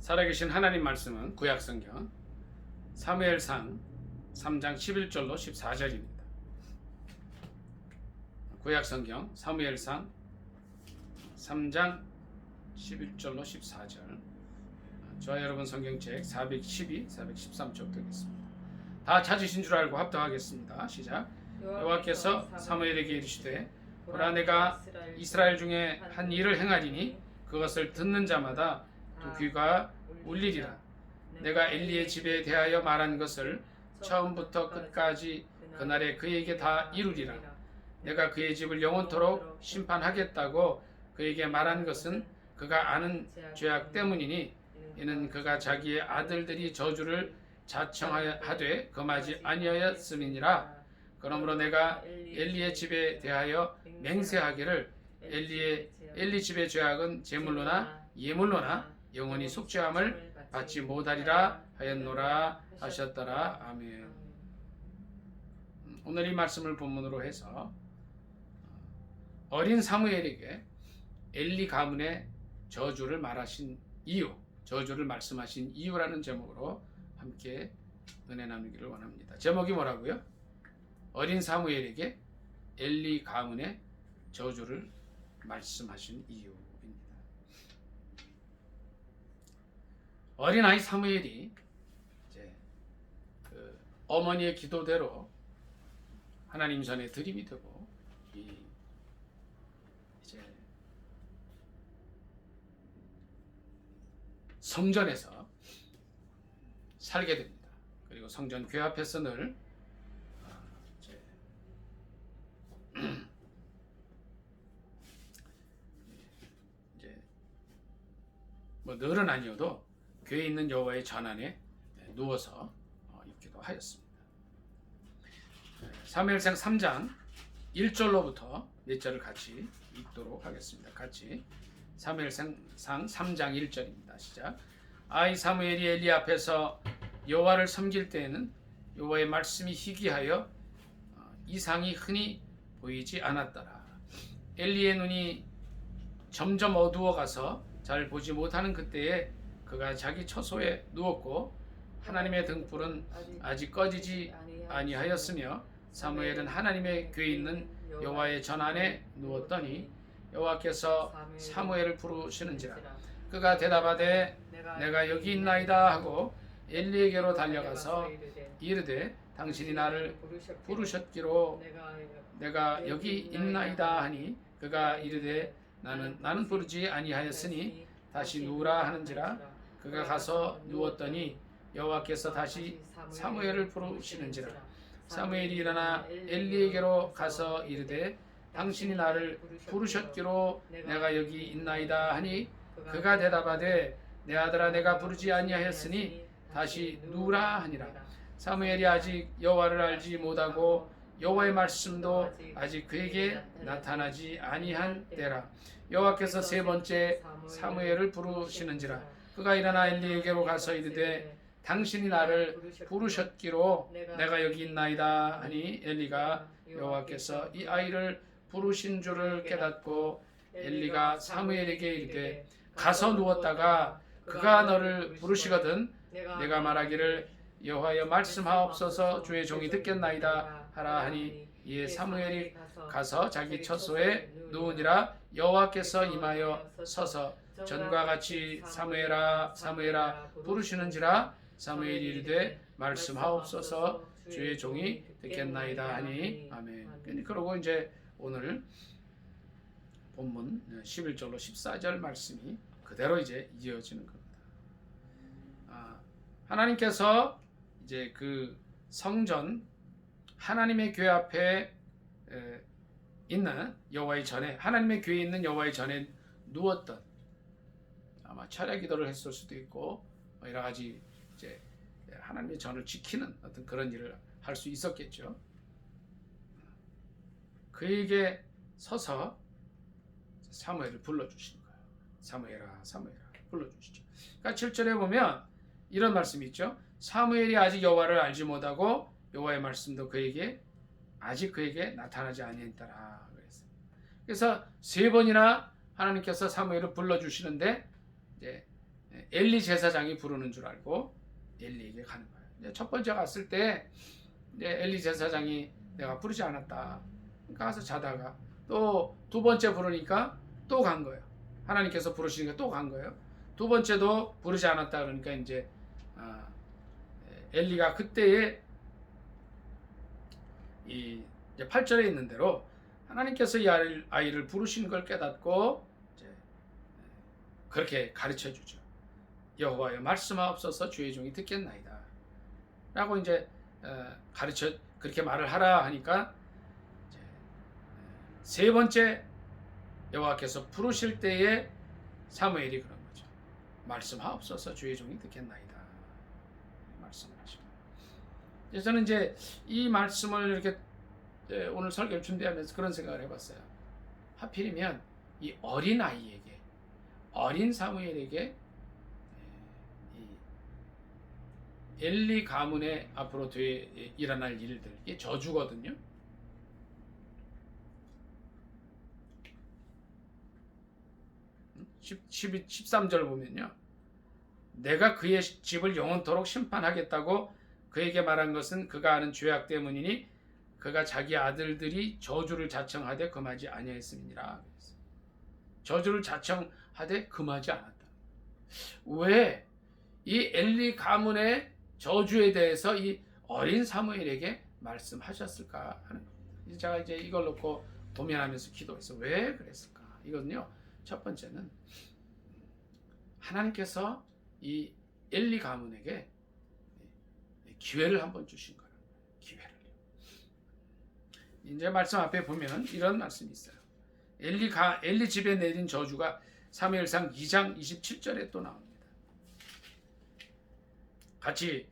살아계신 하나님 말씀은 구약성경 사무엘상 3장 11절로 14절입니다. 구약성경 사무엘상 3장 11절로 14절. 저와 여러분 성경책 412, 413쪽 되겠습니다. 다 찾으신 줄 알고 합독하겠습니다. 시작. 여호와께서 사무엘에게 이르시되 보라 내가 이스라엘 중에 한 일을 행하리니 그것을 듣는 자마다 또 귀가 울리리라. 내가 엘리의 집에 대하여 말한 것을 처음부터 끝까지 그날에 그에게 다 이루리라. 내가 그의 집을 영원토록 심판하겠다고 그에게 말한 것은 그가 아는 죄악 때문이니 이는 그가 자기의 아들들이 저주를 자청하되 금하지 아니하였음이니라. 그러므로 내가 엘리의 집에 대하여 맹세하기를 엘리 집의 죄악은 제물로나 예물로나 영원히 속죄함을 받지 못하리라 하였노라 하셨더라. 아멘. 오늘 이 말씀을 본문으로 해서 어린 사무엘에게 엘리 가문의 저주를 말하신 이유, 저주를 말씀하신 이유라는 제목으로 함께 은혜 나누기를 원합니다. 제목이 뭐라고요? 어린 사무엘에게 엘리 가문의 저주를 말씀하신 이유입니다. 어린아이 사무엘이 이제 그 어머니의 기도대로 하나님 전에 드림이 되고 이제 성전에서 살게 됩니다. 그리고 성전 궤 앞에서 늘 이제 뭐 늘은 아니어도 궤에 있는 여호와의 전안에 누워서 있기도 하였습니다. 사무엘상 3장 1절로부터 몇 절을 같이 읽도록 하겠습니다. 같이 사무엘상 3장 1절입니다. 시작. 아이 사무엘이 엘리 앞에서 여호와를 섬길 때에는 여호와의 말씀이 희귀하여 이상이 흔히 보이지 않았더라. 엘리의 눈이 점점 어두워 가서 잘 보지 못하는 그때에 그가 자기 처소에 누웠고 하나님의 등불은 아직 꺼지지 아니하였으며 사무엘은 하나님의 궤에 있는 여호와의 전안에 누웠더니 여호와께서 사무엘을 부르시는지라. 그가 대답하되 내가 여기 있나이다 하고 엘리에게로 달려가서 이르되 당신이 나를 부르셨기로 내가 여기 있나이다 하니 그가 이르되 나는 부르지 아니하였으니 다시 누우라 하는지라. 그가 가서 누웠더니 여호와께서 다시 사무엘을 부르시는지라. 사무엘이 일어나 엘리에게로 가서 이르되 당신이 나를 부르셨기로 내가 여기 있나이다 하니 그가 대답하되 내 아들아 내가 부르지 아니하였으니 다시 누우라 하니라. 사무엘이 아직 여호와를 알지 못하고 여호와의 말씀도 아직 그에게 나타나지 아니한 때라. 여호와께서 세 번째 사무엘을 부르시는지라. 그가 일어나 엘리에게로 가서 이르되 당신이 나를 부르셨기로 내가 여기 있나이다 하니 엘리가 여호와께서 이 아이를 부르신 줄을 깨닫고 엘리가 사무엘에게 이르되 가서 누웠다가 그가 너를 부르시거든 내가 말하기를 여호와여 말씀하옵소서 주의 종이 듣겠나이다 하라 하니 이에 사무엘이 가서 자기 처소에 누우니라. 여호와께서 임하여 서서 전과 같이 사무엘아 사무엘아 부르시는지라. 사무엘이 이르되 말씀하옵소서 주의 종이 듣겠나이다 하니 아멘. 그러고 이제 오늘 본문 11절로 14절 말씀이 그대로 이제 이어지는 겁니다. 하나님께서 이제 그 성전 하나님의 궤 앞에 있는 여호와의 전에 하나님의 궤에 있는 여호와의 전에 누웠던 아마 철야 기도를 했을 수도 있고 여러 가지 이제 하나님의 전을 지키는 어떤 그런 일을 할 수 있었겠죠. 그에게 서서 사무엘을 불러주신 거예요. 사무엘아 사무엘아 불러주시죠. 그러니까 7절에 보면 이런 말씀이 있죠. 사무엘이 아직 여호와를 알지 못하고 여호와의 말씀도 아직 그에게 나타나지 아니했더라. 그래서 세 번이나 하나님께서 사무엘을 불러주시는데 이제 엘리 제사장이 부르는 줄 알고 엘리에게 가는 거예요. 이제 첫 번째 갔을 때 이제 엘리 제사장이 내가 부르지 않았다. 가서 자다가 또 두 번째 부르니까 또 간 거예요. 하나님께서 부르시니까 또 간 거예요. 두 번째도 부르지 않았다 그러니까 이제 엘리가 그때에 이 8절에 있는 대로 하나님께서 이 아이를 부르신 걸 깨닫고 이제 그렇게 가르쳐 주죠. 여호와여 말씀하옵소서 주의 종이 듣겠나이다. 라고 이제 가르쳐 그렇게 말을 하라 하니까 이제 세 번째 여호와께서 부르실 때에 사무엘이 그런 거죠. 말씀하옵소서 주의 종이 듣겠나이다. 말씀을 하시고. 그래서 저는 이제 이 말씀을 이렇게 오늘 설교를 준비하면서 그런 생각을 해봤어요. 하필이면 이 어린 아이에게, 어린 사무엘에게 이 엘리 가문에 앞으로 일어날 일들, 이게 저주거든요. 13절 보면요. 내가 그의 집을 영원토록 심판하겠다고 그에게 말한 것은 그가 아는 죄악 때문이니 그가 자기 아들들이 저주를 자청하되 금하지 아니하였음이니라. 저주를 자청하되 금하지 않았다. 왜 이 엘리 가문의 저주에 대해서 이 어린 사무엘에게 말씀하셨을까 하는 겁니다. 제가 이제 이걸 놓고 고민하면서 기도해서 왜 그랬을까? 이건요. 첫 번째는 하나님께서 이 엘리 가문에게 기회를 한번 주신 거예요. 기회를. 이제 말씀 앞에 보면 이런 말씀이 있어요. 엘리 집에 내린 저주가 사무엘상 2장 27절에 또 나옵니다. 같이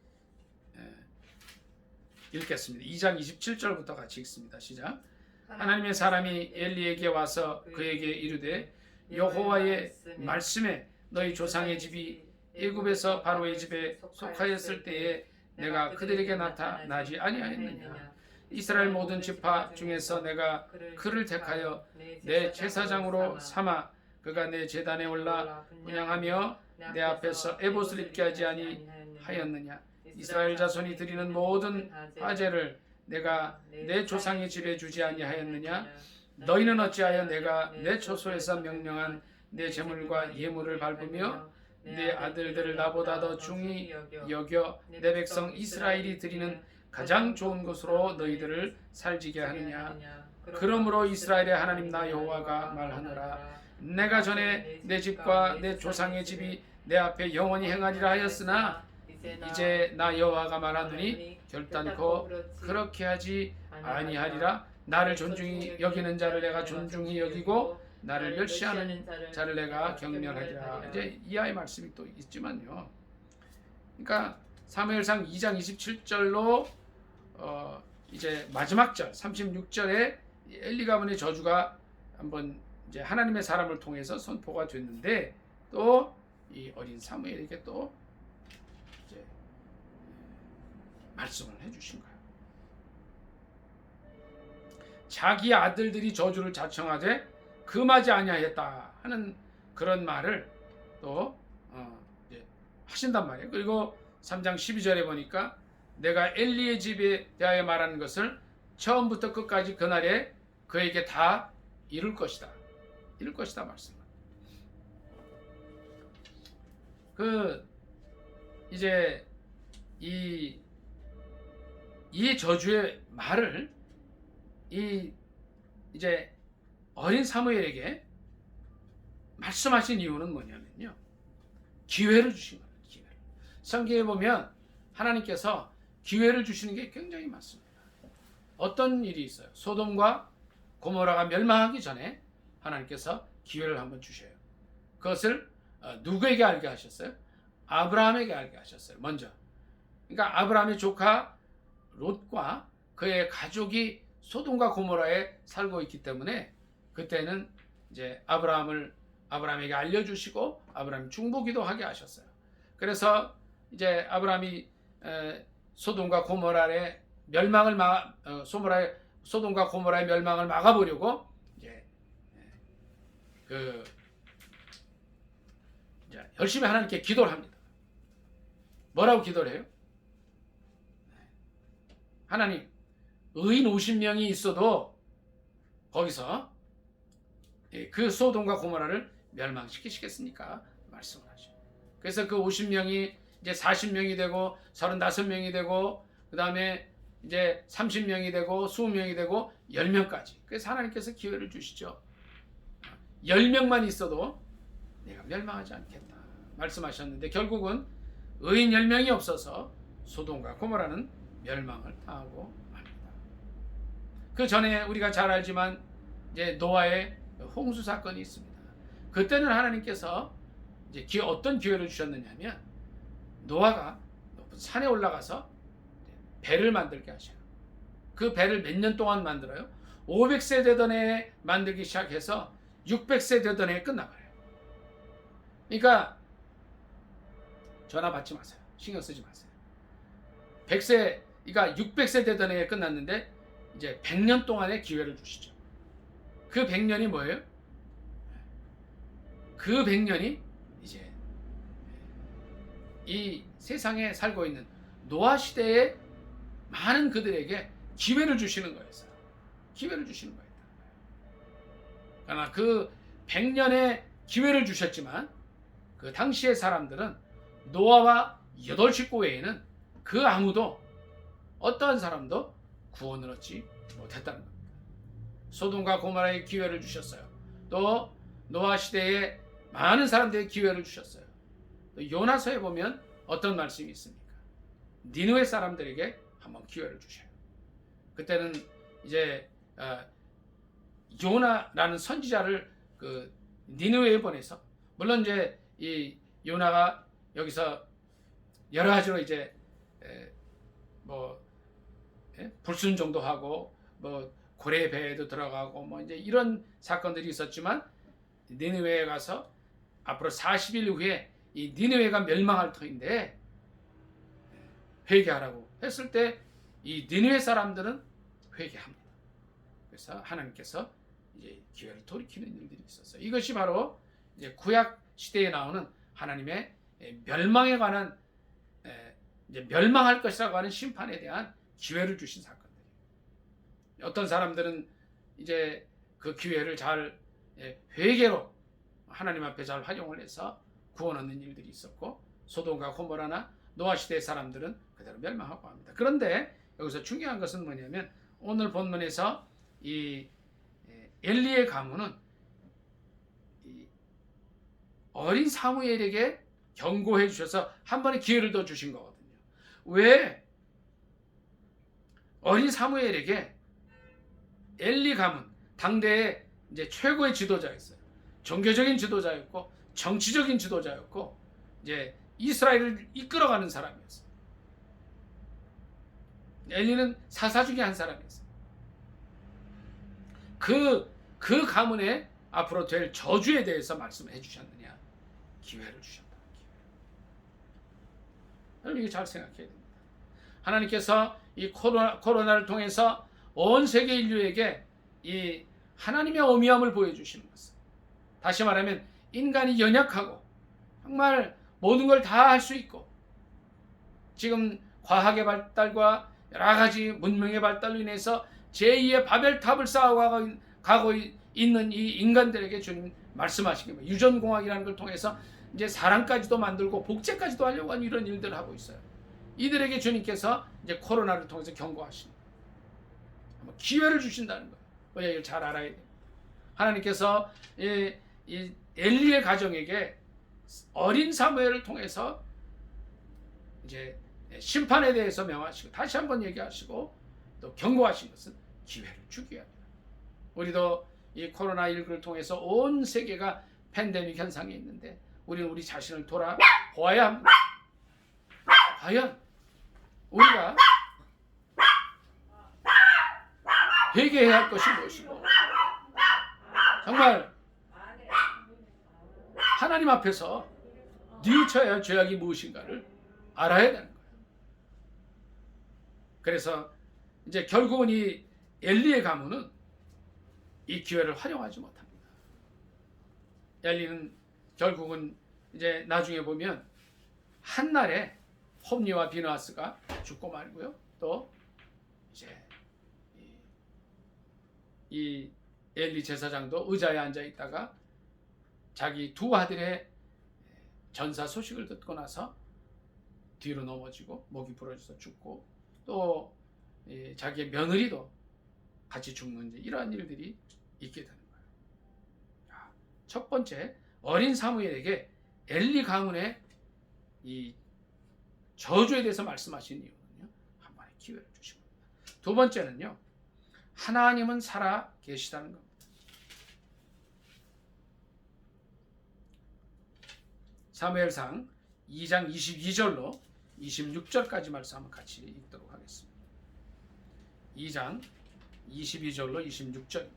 읽겠습니다. 2장 27절부터 같이 읽습니다. 시작. 하나님의 사람이 엘리에게 와서 그에게 이르되 여호와의 말씀에 너희 조상의 집이 애굽에서 바로의 집에 속하였을 때에 내가 그들에게 나타나지 아니하였느냐. 이스라엘 모든 지파 중에서 내가 그를 택하여 내 제사장으로 삼아 그가 내 제단에 올라 분향하며 내 앞에서 에봇을 입게 하지 아니하였느냐. 이스라엘 자손이 드리는 모든 화제를 내가 내 조상의 집에 주지 아니하였느냐. 너희는 어찌하여 내가 내 초소에서 명령한 내 제물과 예물을 밟으며 내 아들들을 나보다 더 중히 여겨 내 백성 이스라엘이 드리는 가장 좋은 것으로 너희들을 살지게 하느냐. 그러므로 이스라엘의 하나님 나 여호와가 말하노라. 내가 전에 내 집과 내 조상의 집이 내 앞에 영원히 행하리라 하였으나 이제 나 여호와가 말하노니 결단코 그렇게 하지 아니하리라. 나를 존중히 여기는 자를 내가 존중히 여기고 나를 멸시하는 자를 내가 경멸하리라. 이제 이하의 말씀이 또 있지만요. 그러니까 사무엘상 2장 27절로 이제 마지막 절 36절에 엘리 가문의 저주가 한번 이제 하나님의 사람을 통해서 선포가 됐는데 또 이 어린 사무엘에게 또 이제 말씀을 해주신 거예요. 자기 아들들이 저주를 자청하되 금하지 아니하였다 하는 그런 말을 또 이제 하신단 말이에요. 그리고 3장 12절에 보니까 내가 엘리의 집에 대하여 말하는 것을 처음부터 끝까지 그날에 그에게 다 이룰 것이다. 이룰 것이다 말씀. 이제 이 저주의 말을 이제 어린 사무엘에게 말씀하신 이유는 뭐냐면요. 기회를 주신 거예요. 기회를. 성경에 보면 하나님께서 기회를 주시는 게 굉장히 많습니다. 어떤 일이 있어요? 소돔과 고모라가 멸망하기 전에 하나님께서 기회를 한번 주셔요. 그것을 누구에게 알게 하셨어요? 아브라함에게 알게 하셨어요. 먼저. 그러니까 아브라함의 조카 롯과 그의 가족이 소돔과 고모라에 살고 있기 때문에 그때는 이제 아브라함에게 알려주시고 아브라함이 중보기도 하게 하셨어요. 그래서 이제 아브라함이 소돔과 고모라의 멸망을 소돔과 고모라의 멸망을 막아보려고 이제 열심히 하나님께 기도를 합니다. 뭐라고 기도를 해요? 하나님, 의인 50명이 있어도 거기서 그 소돔과 고모라를 멸망시키시겠습니까? 말씀을 하죠. 그래서 그 50명이 이제 40명이 되고 35명이 되고 그 다음에 이제 30명이 되고 20명이 되고 10명까지. 그래서 하나님께서 기회를 주시죠. 10명만 있어도 내가 멸망하지 않겠다 말씀하셨는데 결국은 의인 10명이 없어서 소돔과 고모라는 멸망을 당하고 맙니다. 그 전에 우리가 잘 알지만 이제 노아의 홍수 사건이 있습니다. 그때는 하나님께서 이제 어떤 기회를 주셨느냐면 노아가 높은 산에 올라가서 배를 만들게 하셔요. 그 배를 몇 년 동안 만들어요? 500세 되던 해에 만들기 시작해서 600세 되던 해에 끝나버려요. 그러니까 전화 받지 마세요. 신경 쓰지 마세요. 100세, 그러니까 600세 되던 해에 끝났는데 이제 100년 동안의 기회를 주시죠. 그 100년이 뭐예요? 그 100년이 이제 이 세상에 살고 있는 노아 시대의 많은 그들에게 기회를 주시는 거였어요. 기회를 주시는 거예요. 그러나 그 100년의 기회를 주셨지만 그 당시의 사람들은 노아와 8식구 외에는 그 아무도 어떠한 사람도 구원을 얻지 못했다는 겁니다. 소돔과 고모라의 기회를 주셨어요. 또 노아 시대에 많은 사람들에게 기회를 주셨어요. 또 요나서에 보면 어떤 말씀이 있습니까? 니느웨 사람들에게 한번 기회를 주셔요. 그때는 이제 요나라는 선지자를 그 니느웨에 보내서 물론 이제 이 요나가 여기서 여러 가지로 이제 불순종도 하고 뭐 고래 배에도 들어가고 뭐 이제 이런 사건들이 있었지만 니느웨에 가서 앞으로 40일 후에 이 니느웨가 멸망할 터인데 회개하라고 했을 때 이 니느웨 사람들은 회개합니다. 그래서 하나님께서 이제 기회를 돌이키는 일들이 있었어요. 이것이 바로 이제 구약 시대에 나오는 하나님의 멸망에 관한 이제 멸망할 것이라고 하는 심판에 대한 기회를 주신 사건들이에요. 어떤 사람들은 이제 그 기회를 잘 회개로 하나님 앞에 잘 활용을 해서 구원 얻는 일들이 있었고 소돔과 고모라나 노아 시대의 사람들은 그대로 멸망하고 합니다. 그런데 여기서 중요한 것은 뭐냐면 오늘 본문에서 이 엘리의 가문은 이 어린 사무엘에게 경고해 주셔서 한 번의 기회를 더 주신 거거든요. 왜 어린 사무엘에게 엘리 가문 당대의 이제 최고의 지도자였어요. 종교적인 지도자였고 정치적인 지도자였고 이제 이스라엘을 이끌어가는 사람이었어요. 엘리는 사사 중에 한 사람이었어요. 그 가문에 앞으로 될 저주에 대해서 말씀해 주셨느냐? 기회를 주셨다. 여러분 이거 잘 생각해야 됩니다. 하나님께서 이 코로나를 통해서 온 세계 인류에게 이 하나님의 어미함을 보여주시는 것은 다시 말하면 인간이 연약하고 정말 모든 걸 다 할 수 있고 지금 과학의 발달과 여러 가지 문명의 발달로 인해서 제2의 바벨탑을 쌓아가고 있는 이 인간들에게 주님 말씀하신 게 유전공학이라는 걸 통해서 이제 사람까지도 만들고 복제까지도 하려고 하는 이런 일들을 하고 있어요. 이들에게 주님께서 이제 코로나를 통해서 경고하시는 거예요. 기회를 주신다는 거예요. 우리가 이걸 잘 알아야 돼요. 하나님께서 이 엘리의 가정에게 어린 사무엘을 통해서 이제 심판에 대해서 명하시고 다시 한번 얘기하시고 또 경고하신 것은 기회를 주기 위함이다. 우리도 이 코로나19를 통해서 온 세계가 팬데믹 현상에 있는데 우리는 우리 자신을 돌아보아야 합니다. 과연 우리가 회개해야 할 것이 무엇이고 정말 하나님 앞에서 뉘우쳐야 할 죄악이 무엇인가를 알아야 되는 거예요. 그래서 이제 결국은 이 엘리의 가문은 이 기회를 활용하지 못합니다. 엘리는 결국은 이제 나중에 보면 한날에 홈리와 비느하스가 죽고 말고요. 또 이제 이 엘리 제사장도 의자에 앉아 있다가 자기 두 아들의 전사 소식을 듣고 나서 뒤로 넘어지고 목이 부러져서 죽고 또 자기의 며느리도 같이 죽는 이러한 일들이 있게 되는 거예요. 첫 번째, 어린 사무엘에게 엘리 가문의 이 저주에 대해서 말씀하신 이유는요, 한 번의 기회를 주신 겁니다. 두 번째는요, 하나님은 살아 계시다는 겁니다. 사무엘상 2장 22절로 26절까지 말씀 한번 같이 읽도록 하겠습니다. 2장 22절로 26절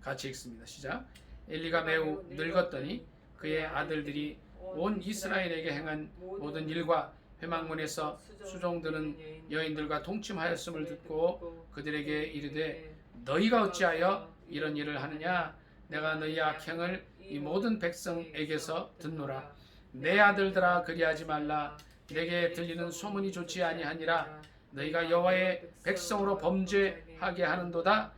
같이 읽습니다. 시작. 엘리가 매우 늙었더니 그의 아들들이 온 이스라엘에게 행한 모든 일과 회막문에서 수종드는 여인들과 동침하였음을 듣고 그들에게 이르되 너희가 어찌하여 이런 일을 하느냐? 내가 너희 악행을 이 모든 백성에게서 듣노라. 내 아들들아 그리하지 말라. 내게 들리는 소문이 좋지 아니하니라. 너희가 여호와의 백성으로 범죄하게 하는도다.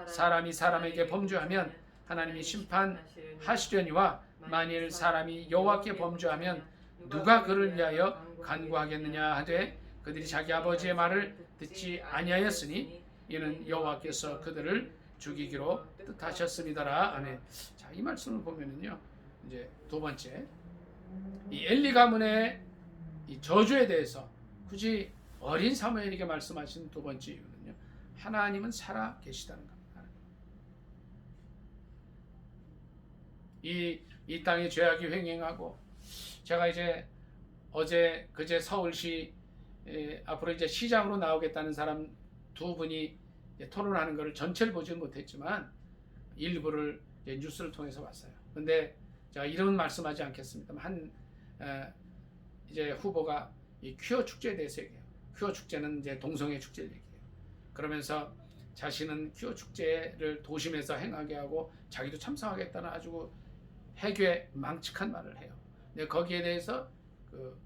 사람이 사람에게 범죄하면 하나님이 심판하시려니와 만일 사람이 여호와께 범죄하면 누가 그를 위하여 간구하겠느냐 하되 그들이 자기 아버지의 말을 듣지 아니하였으니 이는 여호와께서 그들을 죽이기로 뜻하셨습니다라. 아멘. 자, 이 말씀을 보면은요, 이제 두 번째, 이 엘리 가문의 이 저주에 대해서 굳이 어린 사무엘에게 말씀하신 두 번째 이유는요, 하나님은 살아 계시다는 겁니다. 이 땅에 죄악이 횡행하고, 제가 이제 어제 그제 서울시 앞으로 이제 시장으로 나오겠다는 사람 두 분이 토론하는 것을 전체를 보지는 못했지만 일부를 뉴스를 통해서 봤어요. 근데 제가 이름은 말씀하지 않겠습니다만 이제 후보가 이 퀴어 축제에 대해서 얘기해요. 퀴어 축제는 이제 동성애 축제를 얘기해요. 그러면서 자신은 퀴어 축제를 도심에서 행하게 하고 자기도 참석하겠다는 아주 해괴 망측한 말을 해요. 근데 거기에 대해서 그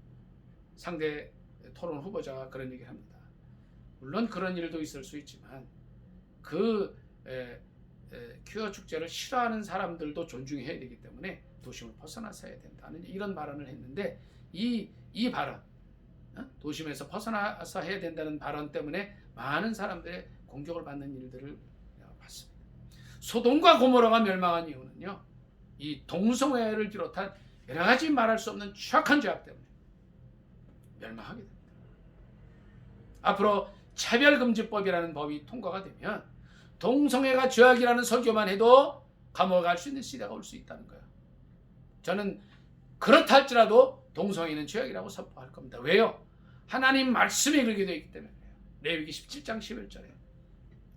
상대 토론 후보자가 그런 얘기를 합니다. 물론 그런 일도 있을 수 있지만 그 퀴어 축제를 싫어하는 사람들도 존중해야 되기 때문에 도심을 벗어나서 해야 된다는 이런 발언을 했는데 이 발언, 도심에서 벗어나서 해야 된다는 발언 때문에 많은 사람들의 공격을 받는 일들을 봤습니다. 소돔과 고모라가 멸망한 이유는요, 이 동성애를 비롯한 여러 가지 말할 수 없는 취약한 죄악 때문에 멸망하게 됩니다. 앞으로 차별금지법이라는 법이 통과가 되면 동성애가 죄악이라는 설교만 해도 감옥에 갈 수 있는 시대가 올 수 있다는 거예요. 저는 그렇다 할지라도 동성애는 죄악이라고 선포할 겁니다. 왜요? 하나님 말씀이 그렇게 되어 있기 때문에 그래요. 레위기 17장 11절에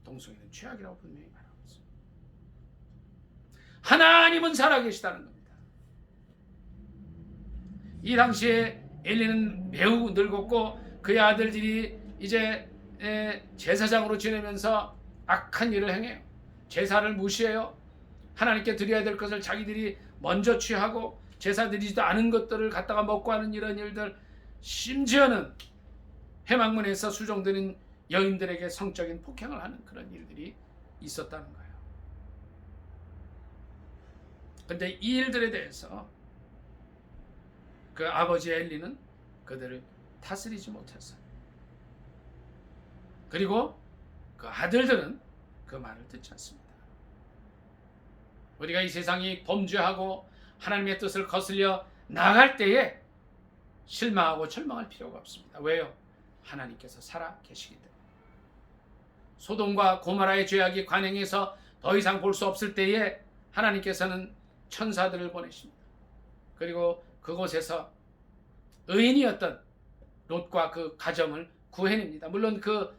동성애는 죄악이라고 분명히 말하고 있습니다. 하나님은 살아계시다는 겁니다. 이 당시에 엘리는 매우 늙었고 그의 아들들이 이제 제사장으로 지내면서 악한 일을 행해요. 제사를 무시해요. 하나님께 드려야 될 것을 자기들이 먼저 취하고 제사 드리지도 않은 것들을 갖다가 먹고 하는 이런 일들, 심지어는 회막문에서 수종드는 여인들에게 성적인 폭행을 하는 그런 일들이 있었다는 거예요. 근데 이 일들에 대해서 그 아버지 엘리는 그들을 다스리지 못했어요. 그리고 그 아들들은 그 말을 듣지 않습니다. 우리가 이 세상이 범죄하고 하나님의 뜻을 거슬려 나갈 때에 실망하고 절망할 필요가 없습니다. 왜요? 하나님께서 살아 계시기 때문에. 소돔과 고모라의 죄악이 관행해서 더 이상 볼 수 없을 때에 하나님께서는 천사들을 보내십니다. 그리고 그곳에서 의인이었던 롯과 그 가정을 구해냅니다. 물론 그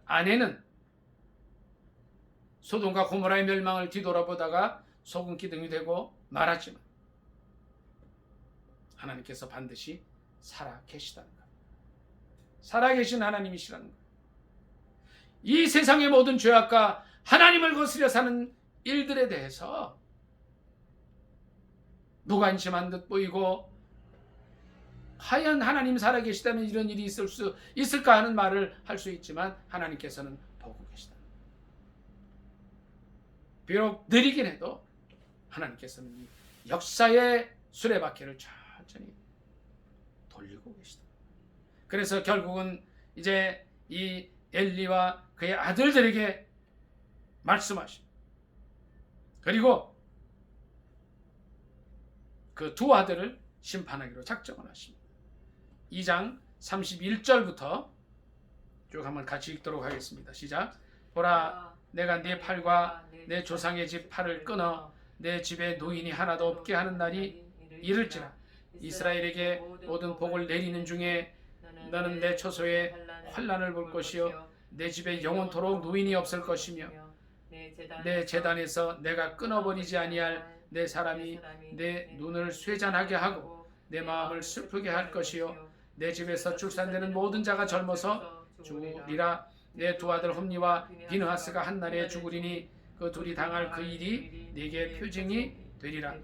아내는 소돔과 고모라의 멸망을 뒤돌아보다가 소금 기둥이 되고 말았지만 하나님께서 반드시 살아 계시다는 것. 살아 계신 하나님이시라는 것. 이 세상의 모든 죄악과 하나님을 거스려 사는 일들에 대해서 무관심한 듯 보이고 과연 하나님 살아계시다면 이런 일이 있을 수 있을까 하는 말을 할 수 있지만 하나님께서는 보고 계시다. 비록 느리긴 해도 하나님께서는 이 역사의 수레바퀴를 천천히 돌리고 계시다. 그래서 결국은 이제 이 엘리와 그의 아들들에게 말씀하십니다. 그리고 그 두 아들을 심판하기로 작정을 하십니다. 2장 31절부터 쭉 한번 같이 읽도록 하겠습니다. 시작. 보라, 내가 네 팔과 내 조상의 집 팔을 끊어 내 집에 노인이 하나도 없게 하는 날이 이를지라. 이스라엘에게 모든 복을 내리는 중에 너는 내 초소에 환난을 볼 것이요 내 집에 영원토록 노인이 없을 것이며 내 제단에서 내가 끊어버리지 아니할 내 사람이 내 눈을 쇠잔하게 하고 내 마음을 슬프게 할 것이요 내 집에서 출산되는 모든 자가 젊어서 죽으리라. 내 두 아들 홈니와 비느하스가 한날에 죽으리니 그 둘이 당할 그 일이 네게 표징이 되리라.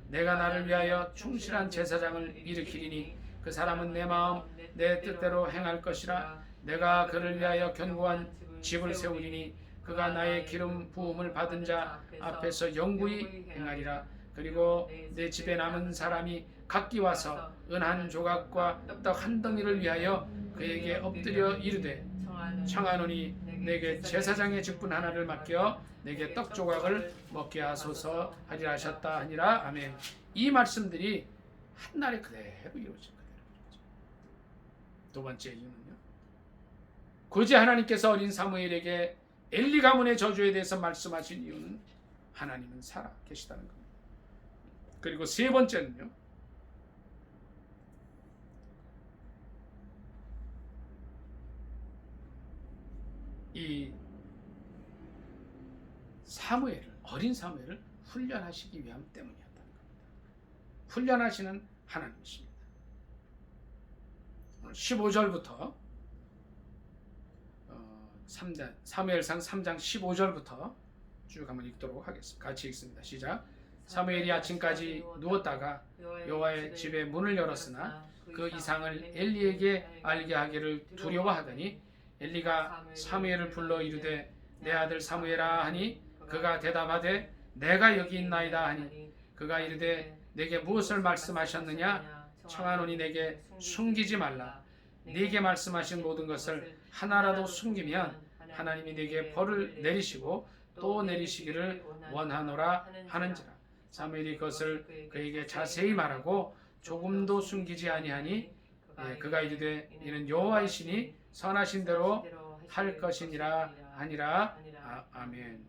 내가 나를 위하여 충실한 제사장을 일으키리니 그 사람은 내 마음 내 뜻대로 행할 것이라. 내가 그를 위하여 견고한 집을 세우리니 그가 나의 기름 부음을 받은 자 앞에서 영구히 행하리라. 그리고 내 집에 남은 사람이 각기 와서 은 한 조각과 떡 한 덩이를 위하여 그에게 엎드려 이르되 청하노니 내게 제사장의 직분 하나를 맡겨 내게 떡 조각을 먹게 하소서 하리라 하셨다 하니라. 아멘. 이 말씀들이 한날에 그대로 이루어진 거예요. 두 번째 이유는요, 굳이 하나님께서 어린 사무엘에게 엘리 가문의 저주에 대해서 말씀하신 이유는 하나님은 살아 계시다는 겁니다. 그리고 세 번째는요, 이 사무엘을, 어린 사무엘을 훈련하시기 위함 때문이었다는 겁니다. 훈련하시는 하나님이십니다. 15절부터 3장, 사무엘상 3장 15절부터 쭉 한번 읽도록 하겠습니다. 같이 읽습니다. 시작. 사무엘이 아침까지 누웠다가 여호와의 집에 문을 열었으나 그 이상을 엘리에게 알게 하기를 두려워하더니 엘리가 사무엘을 불러 이르되 내 아들 사무엘아 하니 그가 대답하되 내가 여기 있나이다 하니 그가 이르되 내게 무엇을 말씀하셨느냐. 청하노니 내게 숨기지 말라. 네게 말씀하신 모든 것을 하나라도 숨기면 하나님이 네게 벌을 내리시고 또 내리시기를 원하노라 하는지라. 사무엘이 그것을 그에게 자세히 말하고 조금도 숨기지 아니하니 그가 이르되 이는 여호와이시니 선하신 대로 할 것이니라 하니라. 아멘.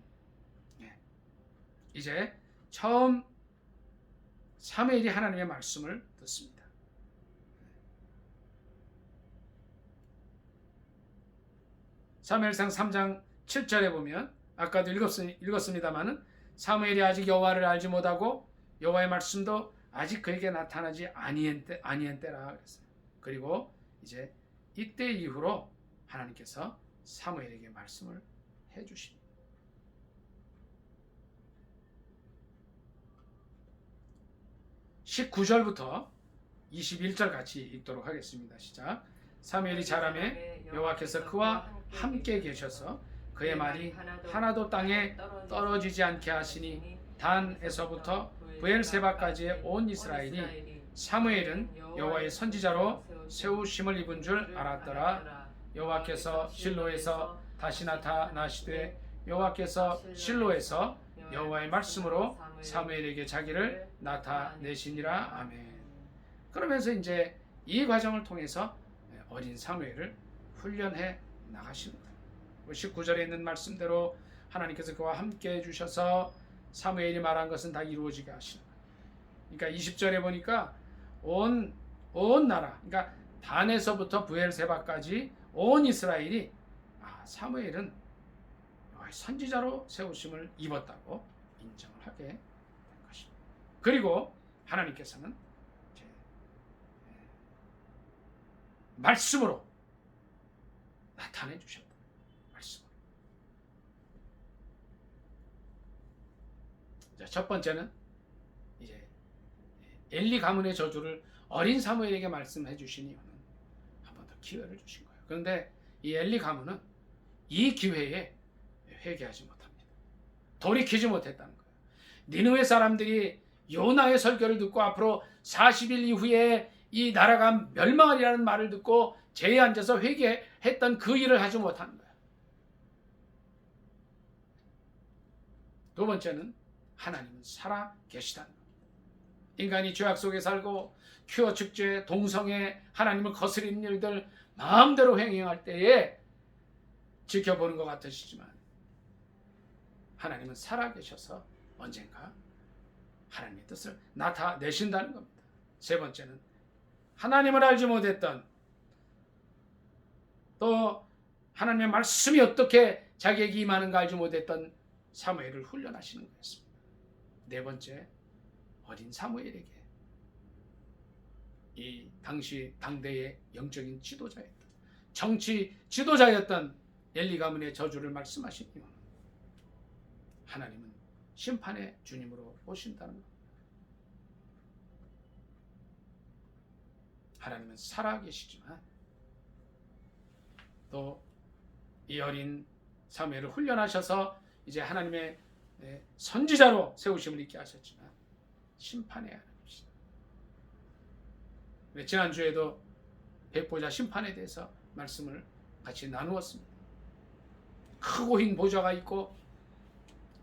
이제 처음 사무엘이 하나님의 말씀을 듣습니다. 사무엘상 3장 7절에 보면 아까도 읽었습니다마는 사무엘이 아직 여호와를 알지 못하고 여호와의 말씀도 아직 그에게 나타나지 아니한 때라 그랬어요. 그리고 이제 이때 이후로 하나님께서 사무엘에게 말씀을 해주십니다. 19절부터 21절 같이 읽도록 하겠습니다. 시작. 사무엘이 자라매 여호와께서 그와 함께 계셔서 그의 말이 하나도 땅에 떨어지지 않게 하시니 단에서부터 브엘세바까지의 온 이스라엘이 사무엘은 여호와의 선지자로 세우심을 입은 줄 알았더라. 여호와께서 실로에서 다시 나타나시되 여호와께서 실로에서 여호와의 말씀으로 사무엘에게 자기를 나타내시니라. 아멘. 그러면서 이제 이 과정을 통해서 어린 사무엘을 훈련해 나가시는 거예요. 19절에 있는 말씀대로 하나님께서 그와 함께 해주셔서 사무엘이 말한 것은 다 이루어지게 하시는 거예요. 그러니까 20절에 보니까 온 나라, 그러니까 단에서부터 브엘세바까지 온 이스라엘이 사무엘은 선지자로 세우심을 입었다고 인정을 하게 된 것입니다. 그리고 하나님께서는 말씀으로 나타내 주셨다. 말씀으로. 자, 첫 번째는 이제 엘리 가문의 저주를 어린 사무엘에게 말씀해 주신 이유는 한 번 더 기회를 주신 거예요. 그런데 이 엘리 가문은 이 기회에 회개하지 못합니다. 돌이키지 못했다는 거예요. 니느웨 사람들이 요나의 설교를 듣고 앞으로 40일 이후에 이 나라가 멸망하리라는 말을 듣고 제에 앉아서 회개했던 그 일을 하지 못하는 거예요. 두 번째는 하나님은 살아 계시다는 겁니다. 인간이 죄악 속에 살고 큐어 축제, 동성애, 하나님을 거스리는 일들 마음대로 행할 때에 지켜보는 것 같으시지만 하나님은 살아 계셔서 언젠가 하나님의 뜻을 나타내신다는 겁니다. 세 번째는 하나님을 알지 못했던, 또 하나님의 말씀이 어떻게 자기에게 임하는가 알지 못했던 사무엘을 훈련하시는 거였습니다. 네 번째, 어린 사무엘에게 이 당시 당대의 영적인 지도자였던, 정치 지도자였던 엘리 가문의 저주를 말씀하신 이유는 하나님은 심판의 주님으로 오신다는 것. 하나님은 살아계시지만 또 이 어린 사무엘을 훈련하셔서 이제 하나님의 선지자로 세우심을 있게 하셨지만 심판의 하나님이시다. 지난주에도 백보자 심판에 대해서 말씀을 같이 나누었습니다. 크고 흰 보좌가 있고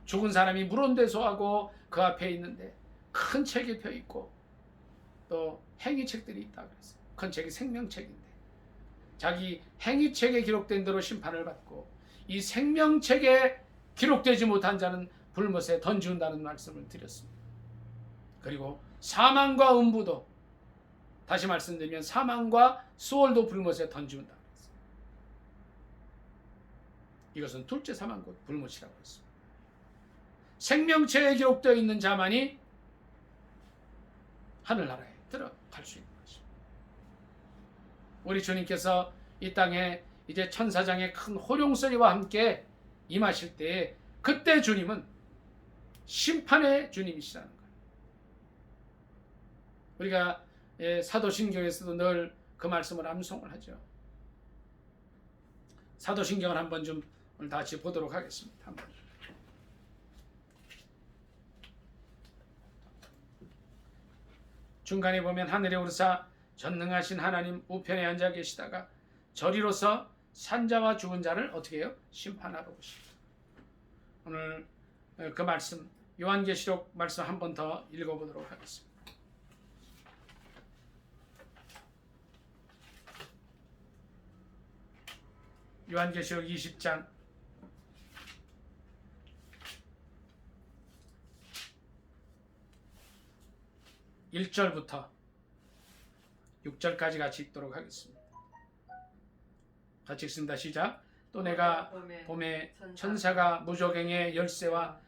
죽은 사람이 물온대소하고 그 앞에 있는데 큰 책이 펴 있고 또 행위책들이 있다 그랬어요. 큰 책이 생명책인데 자기 행위책에 기록된 대로 심판을 받고 이 생명책에 기록되지 못한 자는 불못에 던지운다는 말씀을 드렸습니다. 그리고 사망과 음부도, 다시 말씀드리면 사망과 수월도 불못에 던지운다 그랬어요. 이것은 둘째 사망 곧 불못이라고 했습니다. 생명체에 기록되어 있는 자만이 하늘나라에 들어갈 수 있는 것입니다. 우리 주님께서 이 땅에 이제 천사장의 큰 호령소리와 함께 임하실 때에 그때 주님은 심판의 주님이시라는 거예요. 우리가 사도신경에서도 늘 그 말씀을 암송을 하죠. 사도신경을 한번 좀 오늘 다시 보도록 하겠습니다. 한번. 중간에 보면 하늘에 오르사 전능하신 하나님 우편에 앉아 계시다가 저리로서 산자와 죽은 자를 어떻게 해요? 심판하러 오십니다. 오늘 그 말씀 요한계시록 말씀 한 번 더 읽어보도록 하겠습니다. 요한계시록 20장 1절부터 6절까지 같이 읽도록 하겠습니다. 같이 읽습니다. 시작. 또 내가 봄에 천사가 무저갱의 열쇠와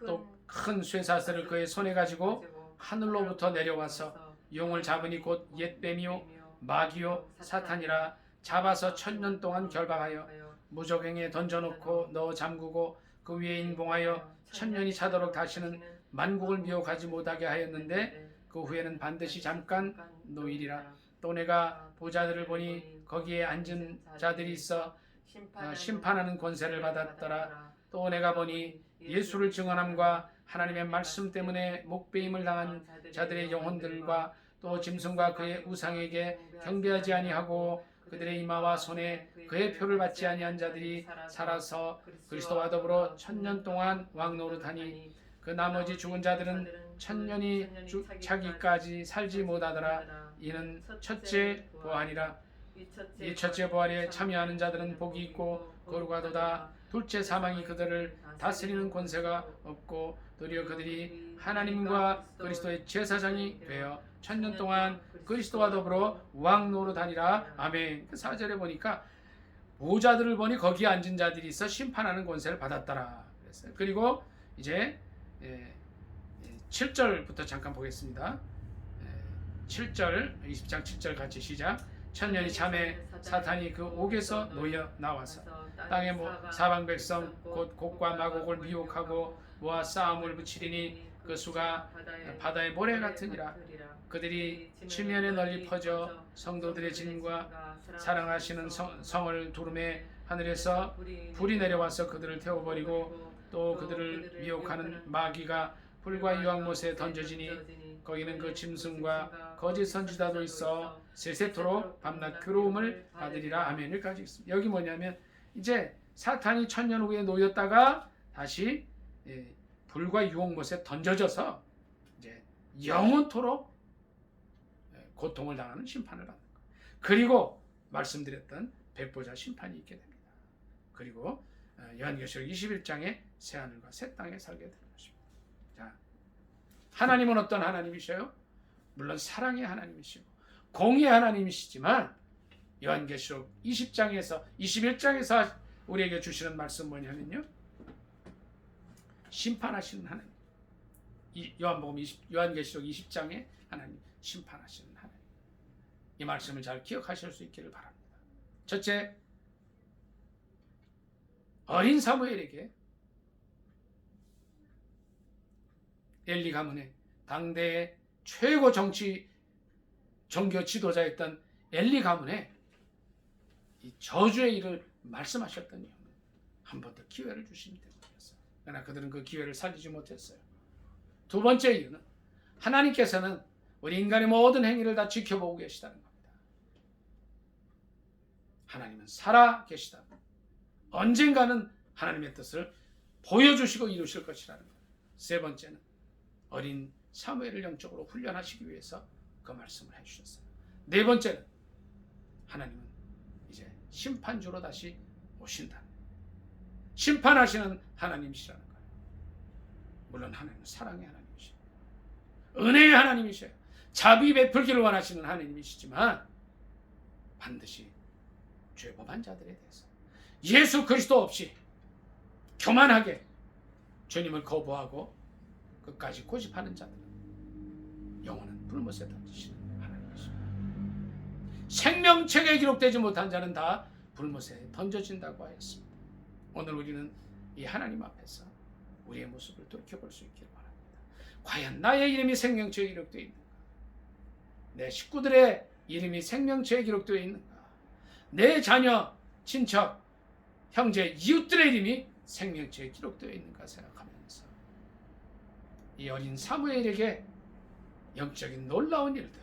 또 큰 쇠사슬을 그의 손에 가지고 하늘로부터 내려와서 용을 잡으니 곧 옛뱀이요 마귀요 사탄이라 잡아서 1000년 동안 결박하여 무저갱에 던져놓고 넣어 잠그고 그 위에 인봉하여 1000년이 차도록 다시는 만국을 미혹하지 못하게 하였는데 그 후에는 반드시 잠깐 놓이리라. 또 내가 보좌들을 보니 거기에 앉은 자들이 있어 심판하는 권세를 받았더라. 또 내가 보니 예수를 증언함과 하나님의 말씀 때문에 목배임을 당한 자들의 영혼들과 또 짐승과 그의 우상에게 경배하지 아니하고 그들의 이마와 손에 그의 표를 받지 아니한 자들이 살아서 그리스도와 더불어 1000년 동안 왕노릇하니 그 나머지 죽은 자들은 1000년이 차기까지 살지 못하더라. 이는 첫째 부활이라. 이 첫째 부활에 참여하는 자들은 복이 있고 거룩하도다. 둘째 사망이 그들을 다스리는 권세가 없고 도리어 그들이 하나님과 그리스도의 제사장이 되어 1000년 동안 그리스도와 더불어 왕노릇하니라. 아멘. 그 4절에 보니까 보좌들을 보니 거기에 앉은 자들이 있어 심판하는 권세를 받았더라 그랬어요. 그리고 이제 7절부터 잠깐 보겠습니다. 7절 20장 7절 같이 시작. 천년이 참에 사탄이 그 옥에서 놓여 나와서 땅의 사방 백성 곧 곡과 마곡을 미혹하고 모아 싸움을 붙이리니 그 수가 바다의 모래 같으니라. 그들이 지면에 널리 퍼져 성도들의 짐과 사랑하시는 성을 두름에 하늘에서 불이 내려와서 그들을 태워버리고 또 그들을 미혹하는 마귀가 불과 유황못에 던져지니 거기는 그 짐승과 거짓 선지자도 있어 세세토록 밤낮 괴로움을 받으리라. 아멘. 여기까지 있습니다. 여기 뭐냐면 이제 사탄이 천년 후에 놓였다가 다시 불과 유황못에 던져져서 이제 영원토록 고통을 당하는 심판을 받는 것. 그리고 말씀드렸던 백보자 심판이 있게 됩니다. 그리고 요한계시록 21장에 새하늘과 새 땅에 살게 되는 것입니다. 자, 하나님은 어떤 하나님이셔요? 물론 사랑의 하나님이시고 공의의 하나님이시지만 요한계시록 20장에서 21장에서 우리에게 주시는 말씀 뭐냐면요, 심판하시는 하나님. 요한계시록 20장에 하나님 심판하시는 하나님. 이 말씀을 잘 기억하실 수 있기를 바랍니다. 첫째, 어린 사무엘에게 엘리 가문의 당대의 최고 종교 지도자였던 엘리 가문에 이 저주의 일을 말씀하셨던 이유는 한 번 더 기회를 주시기 때문이었어요. 그러나 그들은 그 기회를 살리지 못했어요. 두 번째 이유는 하나님께서는 우리 인간의 모든 행위를 다 지켜보고 계시다는 겁니다. 하나님은 살아 계시다. 언젠가는 하나님의 뜻을 보여주시고 이루실 것이라는 것. 세 번째는 어린 사무엘을 영적으로 훈련하시기 위해서 그 말씀을 해주셨어요. 네 번째는 하나님은 이제 심판주로 다시 오신다. 심판하시는 하나님이시라는 거예요. 물론 하나님은 사랑의 하나님이시죠. 은혜의 하나님이셔요. 자비 베풀기를 원하시는 하나님이시지만 반드시 죄범한 자들에 대해서 예수 그리스도 없이 교만하게 주님을 거부하고 끝까지 고집하는 자들은 영원한 불못에 던지시는 하나님이십니다. 생명책에 기록되지 못한 자는 다 불못에 던져진다고 하였습니다. 오늘 우리는 이 하나님 앞에서 우리의 모습을 돌이켜볼 수 있기를 바랍니다. 과연 나의 이름이 생명책에 기록되어 있는가? 내 식구들의 이름이 생명책에 기록되어 있는가? 내 자녀, 친척, 형제, 이웃들의 이름이 생명책에 기록되어 있는가 생각하면서 이 어린 사무엘에게 영적인 놀라운 일들,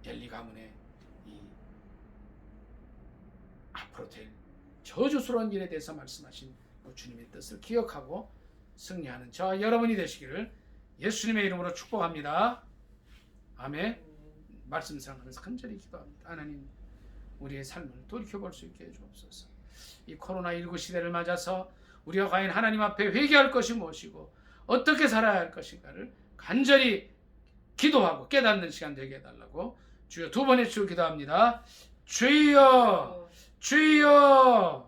엘리 가문의 이 앞으로 될 저주스러운 일에 대해서 말씀하신 그 주님의 뜻을 기억하고 승리하는 저와 여러분이 되시기를 예수님의 이름으로 축복합니다. 아멘. 말씀 생각하면서 간절히 기도합니다. 하나님, 우리의 삶을 돌이켜볼 수 있게 해주옵소서. 이 코로나19 시대를 맞아서 우리가 과연 하나님 앞에 회개할 것이 무엇이고 어떻게 살아야 할 것인가를 간절히 기도하고 깨닫는 시간 되게 해달라고 주여 두 번의 주 기도합니다. 주여, 주여.